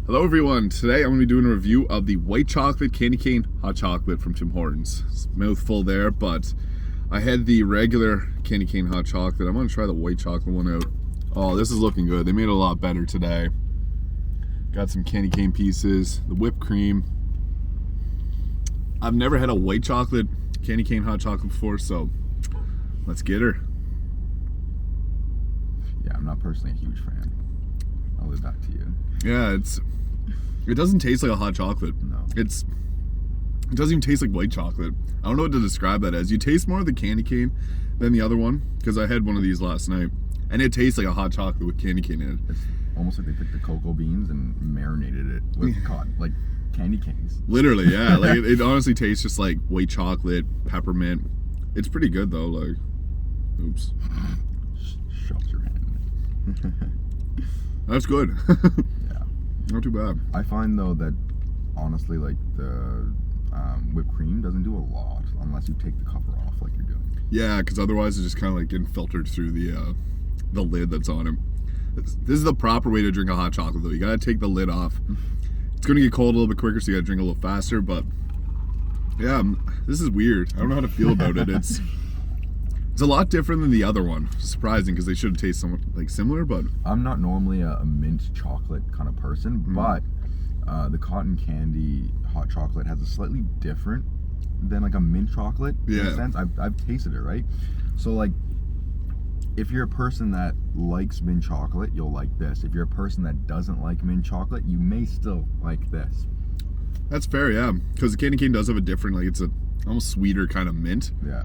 Hello everyone, today I'm going to be doing a review of the white chocolate candy cane hot chocolate from Tim Hortons. It's a mouthful there, but I had the regular candy cane hot chocolate. I'm going to try the white chocolate one out. Oh, this is looking good. They made it a lot better today. Got some candy cane pieces, the whipped cream. I've never had a white chocolate candy cane hot chocolate before, so let's get her. Yeah, I'm not personally a huge fan. I'll leave that to you. Yeah, it doesn't taste like a hot chocolate. No. It doesn't even taste like white chocolate. I don't know what to describe that as. You taste more of the candy cane than the other one, because I had one of these last night, and it tastes like a hot chocolate with candy cane in it. It's almost like they took the cocoa beans and marinated it with like candy canes. Literally, yeah. Like it honestly tastes just like white chocolate, peppermint. It's pretty good though. Like, oops. Shucks your hand. That's good. Yeah. Not too bad. I find though that honestly, like the whipped cream doesn't do a lot unless you take the cover off, like you're doing. Yeah, because otherwise it's just kind of like getting filtered through the lid that's on it. This is the proper way to drink a hot chocolate though. You gotta take the lid off. It's gonna get cold a little bit quicker, so you gotta drink a little faster. But yeah, this is weird. I don't know how to feel about it. It's a lot different than the other one. Surprising, because they should taste somewhat like similar, but I'm not normally a mint chocolate kind of person, but the cotton candy hot chocolate has a slightly different than like a mint chocolate in a sense. I've tasted it, right? So like, if you're a person that likes mint chocolate, you'll like this. If you're a person that doesn't like mint chocolate, you may still like this. That's fair, yeah. Because the candy cane does have a different, like, it's a almost sweeter kind of mint. Yeah.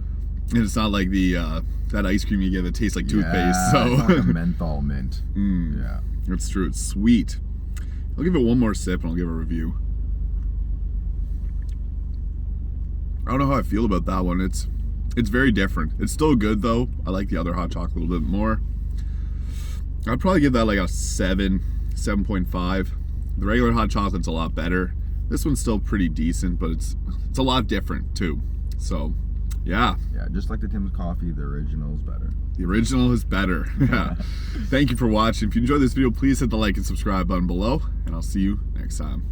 And it's not like the that ice cream you get that tastes like toothpaste. So it's not like a menthol mint. Yeah. That's true. It's sweet. I'll give it one more sip and I'll give a review. I don't know how I feel about that one. It's very different. It's still good though. I like the other hot chocolate a little bit more. I'd probably give that like a 7.5. The regular hot chocolate's a lot better. This one's still pretty decent, but it's a lot different too. So yeah. Yeah, just like the Tim's coffee, the original is better. The original is better. Yeah. Thank you for watching. If you enjoyed this video, please hit the like and subscribe button below, and I'll see you next time.